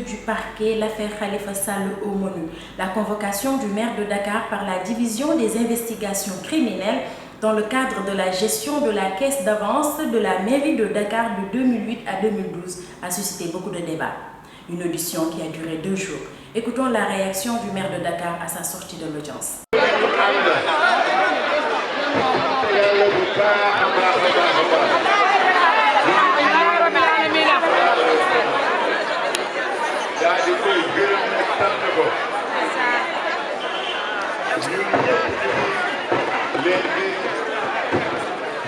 du parquet, l'affaire Khalifa Sall au menu. La convocation du maire de Dakar par la division des investigations criminelles dans le cadre de la gestion de la caisse d'avance de la mairie de Dakar de 2008 à 2012 a suscité beaucoup de débats. Une audition qui a duré 2 jours. Écoutons la réaction du maire de Dakar à sa sortie de l'audience.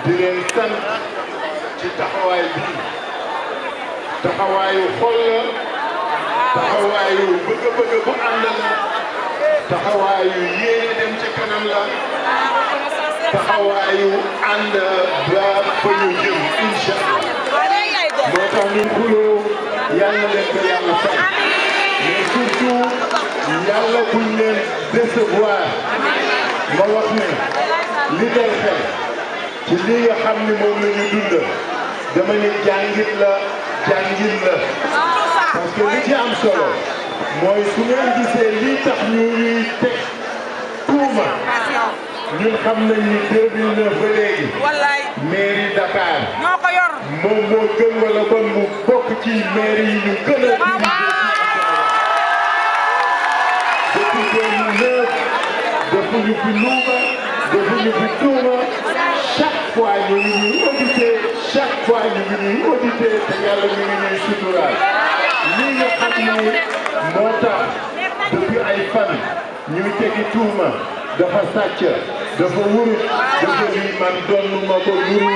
di leen sant ci taxawaay bi taxawaayu xol la taxawaayu bëgg-bëgg bu ànd la taxawaayu yéene dem ci kanam la taxawaayu ànd ba fa ñu jëm incha allah moo tax ñu xuloo yàlla leen ko yàlla fay mais surtout yàlla buñ leen décevoir ma wax ne li doon xel ci li nga xam ni moom la ñu dund dama ne jàngit la parce que li ci am solo mooy su ngeen gisee lii tax ñu ñuy teg tuuma ñun xam nañ ni 2009 ba léegi mairie Dakar moom moo gën wala bon mu bokk ci mairie yi ñu gën a depuis 2009 defuñu fi luuma defuñu fi tuuma chaque fois ñu ngi ñuy audité chaque fois ñu ngi ñuy audité te yàlla ñu ngi ñuy suturaal lii nga xam ni moo tax depuis ay fan ñu tegi tuuma dafa sàcc dafa wurut dafa lii man donnu ma ko wuru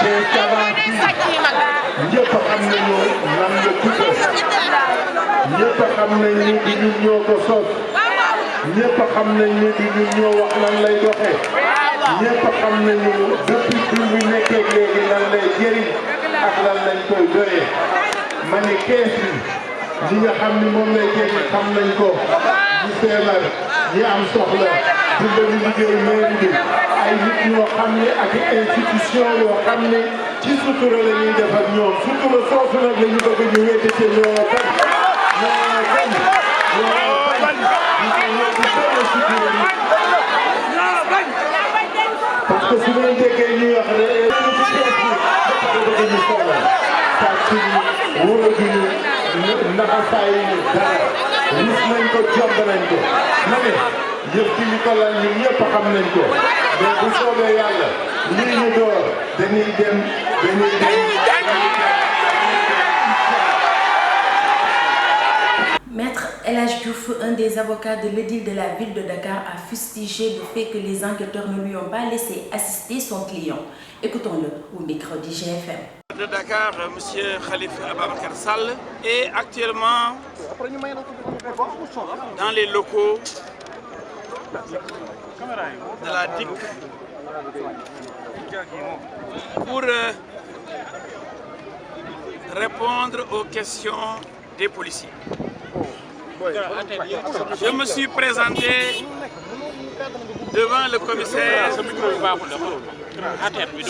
te savant bi ñëpp xam nañu nan la tudde ñëpp xam nañ ni di ñun ñoo ko sos ñëpp xam nañ ni di ñun ñoo wax lan lay doxee ñëpp xam nañu depuis bi ñu nekkee léegi lan lay jëriñ ak lan lañ koy doyee ma ne kees yi nga xam ni moom lay jëriñ xam nañ ko ñu feebar ñi am soxla dimbali liggéey mairie bi ay nit ñoo xam ne ak institution yoo xam ne ci sutura la ñuy def ak ñoom sutura soosu nag la ñu bëgg ñu wéete ci ñoo kan parce que su ngeen déggee ñuy wax ne bëgg ñu soxla sàcc yi wóoraguñu naxasaay yi dara rus nañ ko jomb nañ ko ma ne yëf ci li ko lan ñun ñëpp xam nañ ko mais bu soobee yàlla lii ñu door dañuy dem. Maître El Hadj Diouf, un des avocats de l'édile de la ville de Dakar, a fustigé le fait que les enquêteurs ne lui ont pas laissé assister son client. Écoutons-le au micro d'IGFM. De Dakar, M. Khalifa Ababacar Sall est actuellement dans les locaux de la DIC pour répondre aux questions des policiers. Je me suis présenté devant le commissaire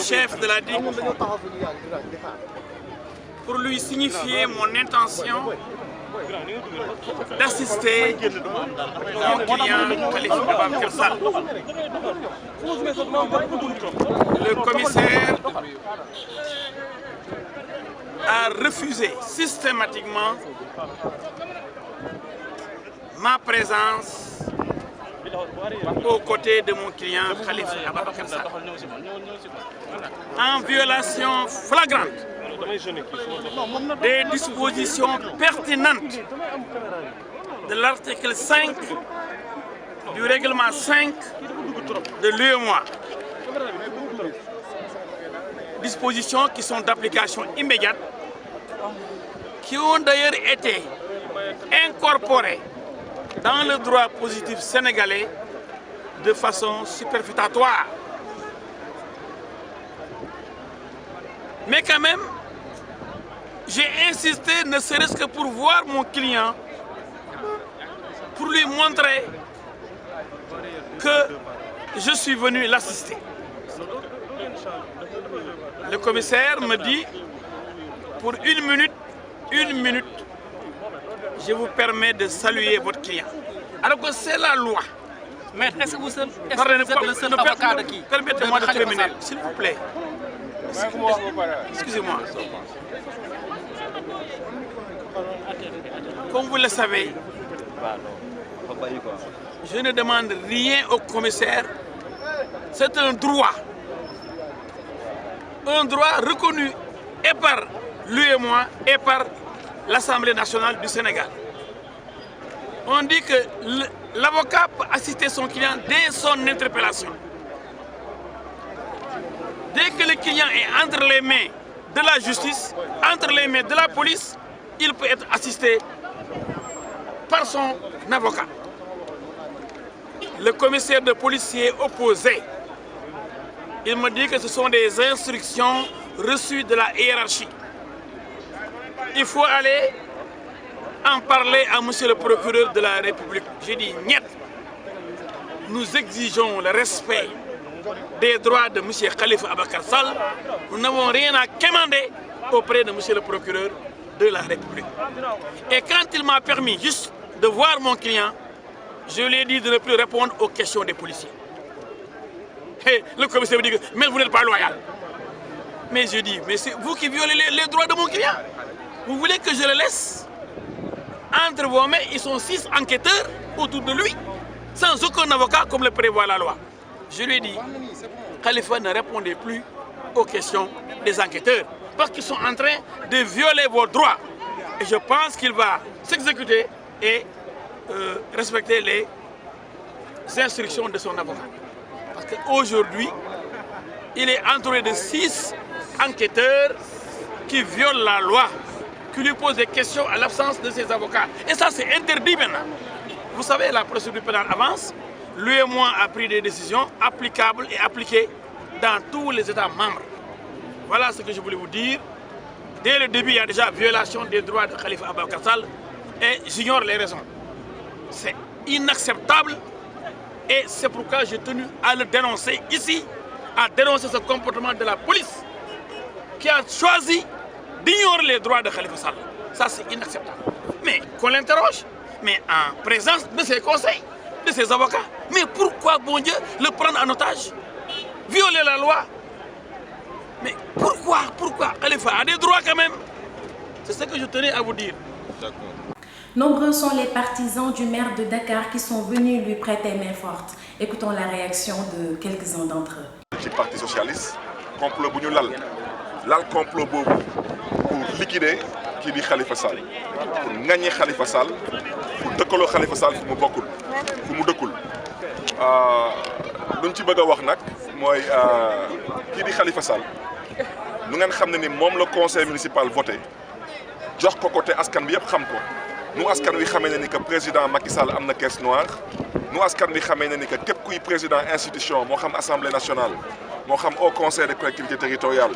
chef de la DIC pour lui signifier mon intention d'assister mon client Khalifa Ababacar Sall. Le commissaire a refusé systématiquement ma présence aux côtés de mon client Khalifa Ababacar Sall, en violation flagrante des dispositions pertinentes de l'article 5 du règlement 5 de l'UEMOA. Dispositions qui sont d'application immédiate, qui ont d'ailleurs été incorporées dans le droit positif sénégalais de façon superfétatoire. Mais quand même, j'ai insisté, ne serait-ce que pour voir mon client, pour lui montrer que je suis venu l'assister. Le commissaire me dit, pour une minute, je vous permets de saluer votre client. Alors que c'est la loi. Maître, est-ce que vous êtes le seul avocat de qui? Permettez-moi de terminer, s'il vous plaît. Excusez-moi. Comme vous le savez, je ne demande rien au commissaire. C'est un droit. Un droit reconnu et par l'UEMOA et par l'Assemblée nationale du Sénégal. On dit que l'avocat peut assister son client dès son interpellation. Dès que le client est entre les mains de la justice, entre les mains de la police, il peut être assisté par son avocat. Le commissaire de police s'y est opposé. Il me dit que ce sont des instructions reçues de la hiérarchie. Il faut aller en parler à monsieur le procureur de la République. J'ai dit, niet. Nous exigeons le respect des droits de monsieur Khalifa Ababacar Sall. Nous n'avons rien à quémander auprès de monsieur le procureur de la République. Et quand il m'a permis juste de voir mon client, je lui ai dit de ne plus répondre aux questions des policiers. Et le commissaire me dit que mais vous n'êtes pas loyal. Mais je dis, mais c'est vous qui violez les droits de mon client. Vous voulez que je le laisse entre vos mains? Ils sont 6 enquêteurs autour de lui, sans aucun avocat comme le prévoit la loi. Je lui ai dit, Khalifa ne répondait plus aux questions des enquêteurs parce qu'ils sont en train de violer vos droits. Et je pense qu'il va s'exécuter et respecter les instructions de son avocat. Parce qu'aujourd'hui, il est entouré de 6 enquêteurs qui violent la loi, qui lui posent des questions à l'absence de ses avocats. Et ça, c'est interdit maintenant. Vous savez, la procédure pénale avance. L'UEMOA a pris des décisions applicables et appliquées dans tous les États membres. Voilà ce que je voulais vous dire. Dès le début, il y a déjà violation des droits de Khalifa Ababacar Sall et j'ignore les raisons. C'est inacceptable et c'est pourquoi j'ai tenu à le dénoncer ici, à dénoncer ce comportement de la police qui a choisi d'ignorer les droits de Khalifa Sall. Ça, c'est inacceptable. Mais qu'on l'interroge, mais en présence de ses conseils, de ses avocats. Mais pourquoi, bon Dieu, le prendre en otage? Violer la loi? Mais pourquoi Khalifa a des droits quand même? C'est ce que je tenais à vous dire. Nombreux sont les partisans du maire de Dakar qui sont venus lui prêter main forte. Écoutons la réaction de quelques-uns d'entre eux. Le Parti socialiste, complot bu ñu lal complot boobu pour liquider kii di Khalifa Sall, pour ŋaññi Khalifa Sall, pour dëkkaloo Khalifa Sall fu mu dëkkul. Luñ ci bëgg a wax nag mooy kii di Khalifa Sall nu ngeen xam ne ni moom la conseil municipal voté jox ko côté askan bi yëpp xam ko. Nu askan wi xamee ne ni que président Macky Sall am na caisse noire nu askan wi xamee ne ni que képp kuy président institution moo xam assemblée nationale moo xam au conseil des collectivités territoriales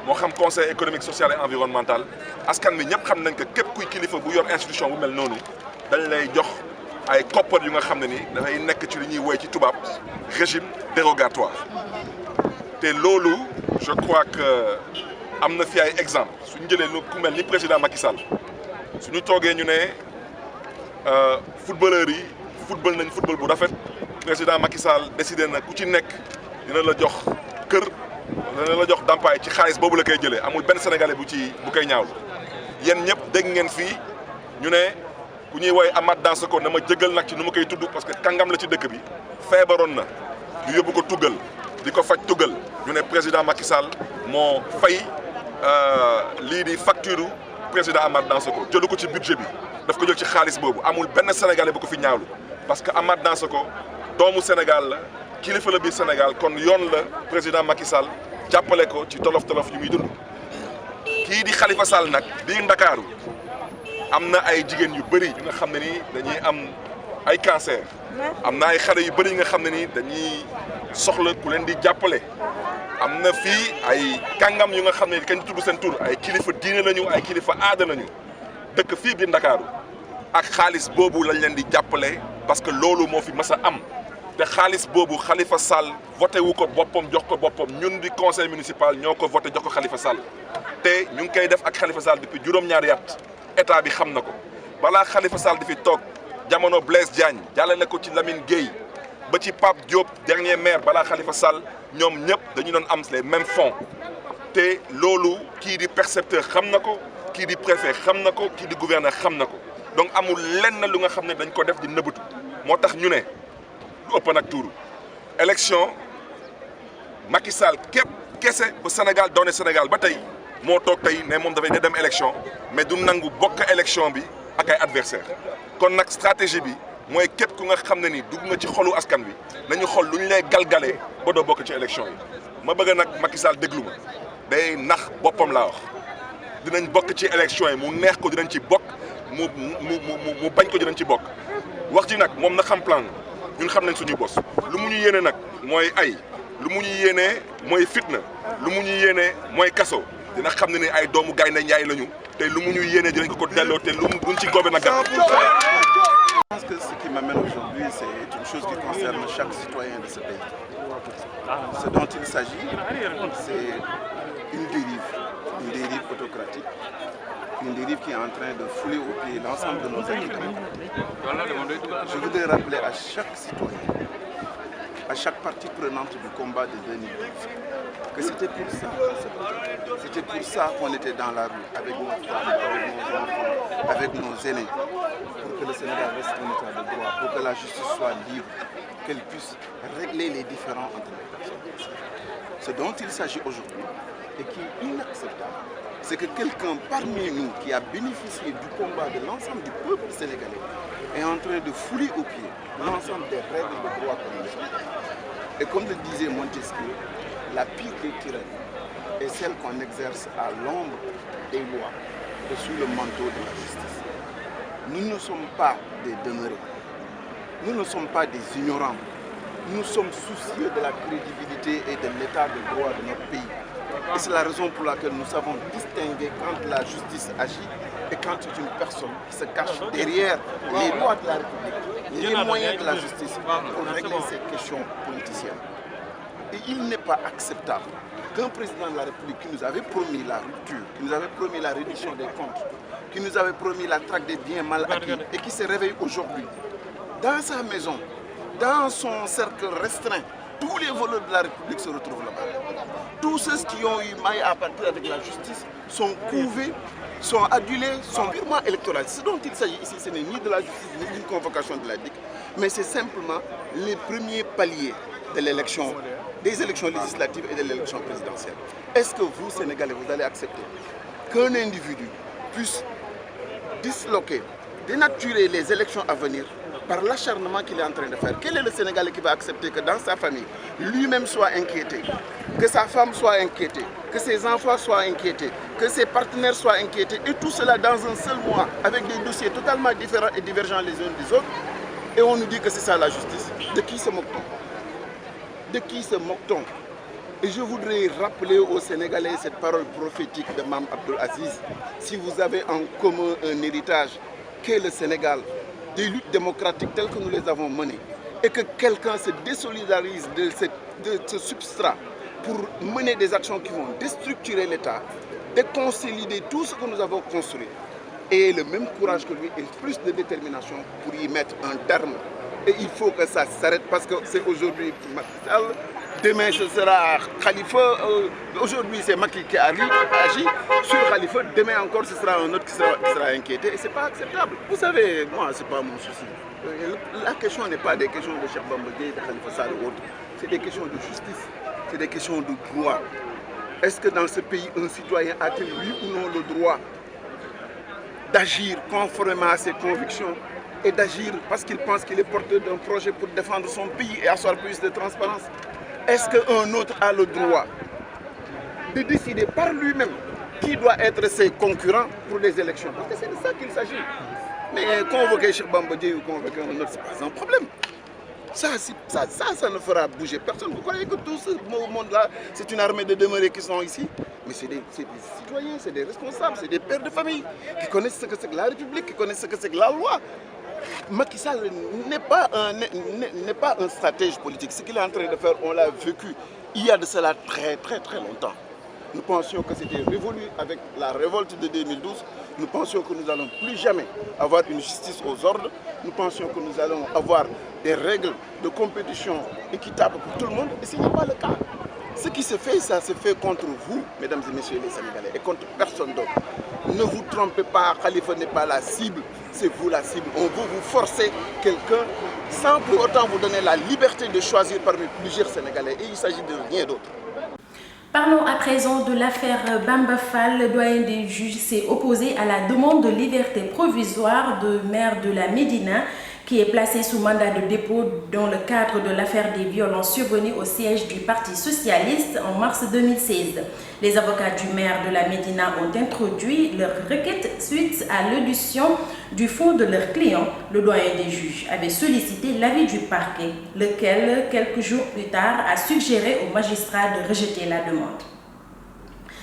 moo xam conseil économique social et environnemental askan wi ñëpp xam nañ que képp kuy kilifa bu yor institution bu mel noonu dañ lay jox ay koppar yu nga xam ne ni dafay nekk ci li ñuy woy ci tubaab régime dérogatoire. te loolu je crois que am na fi ay exemple suñu jëlee lu ku mel ni président Macky Sall. suñu toogee ñu ne footballeurs yi football nañ football bu rafet président Macky Sall décidé na ku ci nekk dina la jox kër dina la jox dàmpaay ci xaalis boobu la koy jëlee amul benn sénégalais bu koy ñaawlu yéen ñëpp dégg ngeen fii ñu ne ku ñuy woy Amath Dansokho na ma jëgal nag ci nu ma koy tudd parce que kàngam la ci dëkk bi feebaroon na ñu yóbbu ko tuggal di ko faj tuggal ñu ne président Macky Sall moo fay lii di facture président Amath Dansokho jëlu ko ci budget bi daf ko jël ci xaalis boobu amul benn sénégalais bu ko fi ñaawlu parce que Amath Dansokho doomu Sénégal la kilifa la biir Sénégal kon yoon la président Macky Sall jàppale ko ci tolof-tolof yu muy dund. kii di Khalifa Sall nag biir Ndakaaru am na ay jigéen yu bëri yu nga xam ne nii dañuy am ay cancer am na ay xale yu bëri yu nga xam ne nii dañuy soxla ku leen di jàppale. am na fii ay kàngam yu nga xam ne kañ tudd seen tur ay kilifa diine lañu ay kilifa aada lañu dëkk fii biir Ndakaaru ak xaalis boobu lañ leen di jàppale parce que loolu moo fi mas a am te xaalis boobu Khalifa Sall voté wu ko boppam jox ko boppam ñun di conseil municipal ñoo ko voté jox ko Khalifa Sall te ñu ngi koy def ak Khalifa Sall depuis juróom-ñaari at état bi xam na ko balaa Khalifa Sall di fi toog jamono Blaise Diagne jàllale ko ci Lamine Gueye ba ci Pape Diop dernier maire balaa Khalifa Sall ñoom ñëpp dañu doon am les mêmes fonds te loolu kii di percepteur xam na ko kii di préfet xam na ko kii di gouverneur xam na ko donc amul lenn lu nga xam ne dañ ko def di nëbbatu moo tax ñu ne lu ëpp nag tuuru élection Macky Sall képp kese ba Sénégal doone Sénégal ba tey moo toog tey ne moom dafay dem élection mais du nangu bokk élection bi ak ay adversaire kon nag stratégie bi mooy képp ku nga xam ne ni dugg nga ci xolu askan bi nañu xool lu ñu lay galgalee ba doo bokk ci élection yi ma bëgg nag Macky Sall déglu ma day nax boppam laa wax dinañ bokk ci élection yi mu neex ko dinañ ci bokk mu bañ ko dinañ ci bokk wax ji nag moom na xam plan ñun xam nañ suñuy bos lu mu ñu yéene nag mooy ay lu mu ñu yéenee mooy fitna lu mu ñu yéenee mooy kaso dina xam ne ni ay doomu gaynde njaay lañu te lu mu ñu yéenee dinañ ko delloo te lu mu ci góobe nag gàtt. Je pense que ce qui m'amène aujourd'hui, c'est une chose qui concerne chaque citoyen de ce pays. Ce dont il s'agit, c'est une dérive autocratique, une dérive qui est en train de fouler au pied l'ensemble de nos acquis. Je voudrais rappeler à chaque citoyen, à chaque partie prenante du combat de 2012, que c'était pour ça C'était pour ça qu'on était dans la rue, avec nos femmes, avec nos enfants, avec nos aînés, pour que le Sénégal reste un état de droit, pour que la justice soit libre, qu'elle puisse régler les différends entre les personnes. Ce dont il s'agit aujourd'hui, et qui est inacceptable, c'est que quelqu'un parmi nous qui a bénéficié du combat de l'ensemble du peuple sénégalais est en train de fouler au pied l'ensemble des règles de droit communautaire. Et comme le disait Montesquieu, la pire des tyrannies est celle qu'on exerce à l'ombre des lois et sous le manteau de la justice. Nous ne sommes pas des demeurés, nous ne sommes pas des ignorants, nous sommes soucieux de la crédibilité et de l'état de droit de notre pays. Et c'est la raison pour laquelle nous savons distinguer quand la justice agit et quand c'est une personne qui se cache derrière les lois de la République, les moyens de la justice pour régler ces questions politiciennes. Et il n'est pas acceptable qu'un président de la République qui nous avait promis la rupture, qui nous avait promis la réduction des comptes, qui nous avait promis la traque des biens mal acquis et qui se réveille aujourd'hui dans sa maison, dans son cercle restreint, tous les voleurs de la République se retrouvent là-bas. Tous ceux qui ont eu maille à partir avec la justice sont couvés, sont adulés, sont purement électoralistes. Ce dont il s'agit ici, ce n'est ni de la justice, ni d'une convocation de la DIC, mais c'est simplement les premiers paliers de l'élection, des élections législatives et de l'élection présidentielle. Est-ce que vous, Sénégalais, vous allez accepter qu'un individu puisse disloquer, dénaturer les élections à venir par l'acharnement qu'il est en train de faire? Quel est le Sénégalais qui va accepter que dans sa famille, lui-même soit inquiété, que sa femme soit inquiétée, que ses enfants soient inquiétés, que ses partenaires soient inquiétés, et tout cela dans un seul mois, avec des dossiers totalement différents et divergents les uns des autres, et on nous dit que c'est ça la justice? De qui se moque-t-on? De qui se moque-t-on? Et je voudrais rappeler aux Sénégalais cette parole prophétique de Mame Abdoul Aziz. Si vous avez en commun un héritage qu'est le Sénégal, des luttes démocratiques telles que nous les avons menées, et que quelqu'un se désolidarise de ce substrat pour mener des actions qui vont déstructurer l'État, déconsolider tout ce que nous avons construit, et le même courage que lui et plus de détermination pour y mettre un terme. Et il faut que ça s'arrête parce que c'est aujourd'hui Macky Sall, demain ce sera Khalifa, aujourd'hui c'est Macky qui agit sur Khalifa, demain encore ce sera un autre qui sera inquiété et c'est pas acceptable. Vous savez, moi c'est pas mon souci. La question n'est pas des questions de Cheikh Bamba Dièye, de Khalifa Sall ou autre, c'est des questions de justice, c'est des questions de droit. Est-ce que dans ce pays un citoyen a-t-il oui ou non le droit d'agir conformément à ses convictions et d'agir parce qu'il pense qu'il est porteur d'un projet pour défendre son pays et asseoir plus de transparence? Est-ce qu'un autre a le droit de décider par lui-même qui doit être ses concurrents pour les élections? Parce que c'est de ça qu'il s'agit. Mais convoquer Cheikh Bamba Dièye ou convoquer un autre, c'est pas un problème. Ça ne fera bouger personne. Vous croyez que tout ce monde-là, c'est une armée de demeurés qui sont ici? Mais c'est des citoyens, c'est des responsables, c'est des pères de famille qui connaissent ce que c'est que la République, qui connaissent ce que c'est que la loi. Macky Sall n'est pas un stratège politique. Ce qu'il est en train de faire, on l'a vécu il y a de cela très longtemps. Nous pensions que c'était révolu avec la révolte de 2012. Nous pensions que nous n'allons plus jamais avoir une justice aux ordres. Nous pensions que nous allons avoir des règles de compétition équitables pour tout le monde. Et ce n'est pas le cas. Ce qui se fait, ça se fait contre vous, mesdames et messieurs les Sénégalais, et contre personne d'autre. Ne vous trompez pas, Khalifa n'est pas la cible, c'est vous la cible. On veut vous forcer quelqu'un sans pour autant vous donner la liberté de choisir parmi plusieurs Sénégalais. Et il s'agit de rien d'autre. Parlons à présent de l'affaire Bamba Fall. Le doyen des juges s'est opposé à la demande de liberté provisoire du maire de la Médina qui est placé sous mandat de dépôt dans le cadre de l'affaire des violences survenues au siège du Parti socialiste en mars 2016. Les avocats du maire de la Médina ont introduit leur requête suite à l'audition du fond de leur client. Le doyen des juges avait sollicité l'avis du parquet, lequel, quelques jours plus tard, a suggéré au magistrat de rejeter la demande.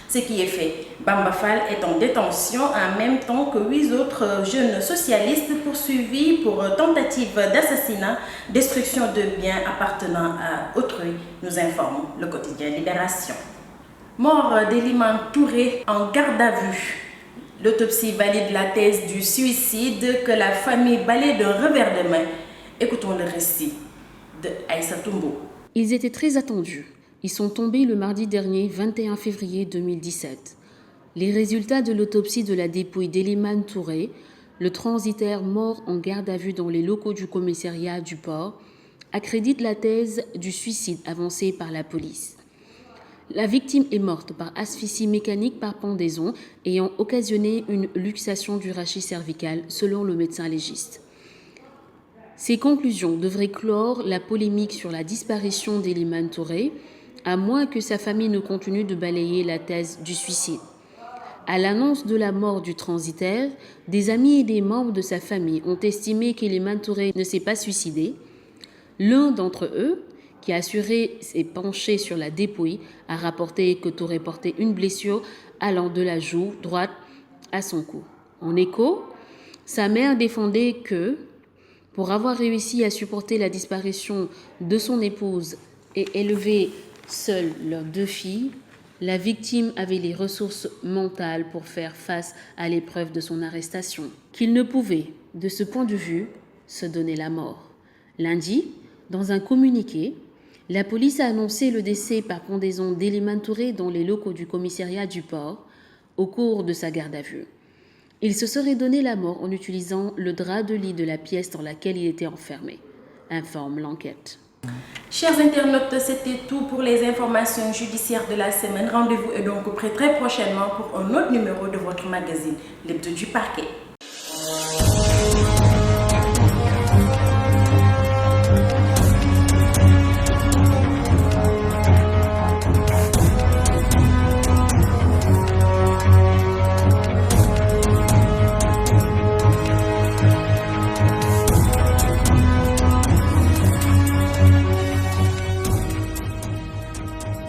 Ce qui est fait, Bamba Fall est en détention en même temps que 8 autres jeunes socialistes poursuivis pour tentative d'assassinat, destruction de biens appartenant à autrui, nous informe le quotidien Libération. Mort d'Eliman Touré en garde à vue. L'autopsie valide la thèse du suicide que la famille balaie d'un revers de main. Écoutons le récit de Aïssa Toumbo. Ils étaient très attendus. Ils sont tombés le mardi dernier, 21 février 2017. Les résultats de l'autopsie de la dépouille d'Eliman Touré, le transitaire mort en garde à vue dans les locaux du commissariat du port, accréditent la thèse du suicide avancée par la police. La victime est morte par asphyxie mécanique par pendaison ayant occasionné une luxation du rachis cervical selon le médecin légiste. Ces conclusions devraient clore la polémique sur la disparition d'Eliman Touré, à moins que sa famille ne continue de balayer la thèse du suicide. À l'annonce de la mort du transitaire, des amis et des membres de sa famille ont estimé qu'Eliman Touré ne s'est pas suicidé. L'un d'entre eux, qui a assuré s'est penché sur la dépouille, a rapporté que Touré portait une blessure allant de la joue droite à son cou. En écho, sa mère défendait que, pour avoir réussi à supporter la disparition de son épouse et élever seule leurs 2 filles, la victime avait les ressources mentales pour faire face à l'épreuve de son arrestation, qu'il ne pouvait, de ce point de vue, se donner la mort. Lundi, dans un communiqué, la police a annoncé le décès par pendaison d'Eliman Touré dans les locaux du commissariat du port au cours de sa garde à vue. Il se serait donné la mort en utilisant le drap de lit de la pièce dans laquelle il était enfermé, informe l'enquête. Chers internautes, c'était tout pour les informations judiciaires de la semaine. Rendez-vous est donc prêt très prochainement pour un autre numéro de votre magazine, l'Hebdo du Parquet.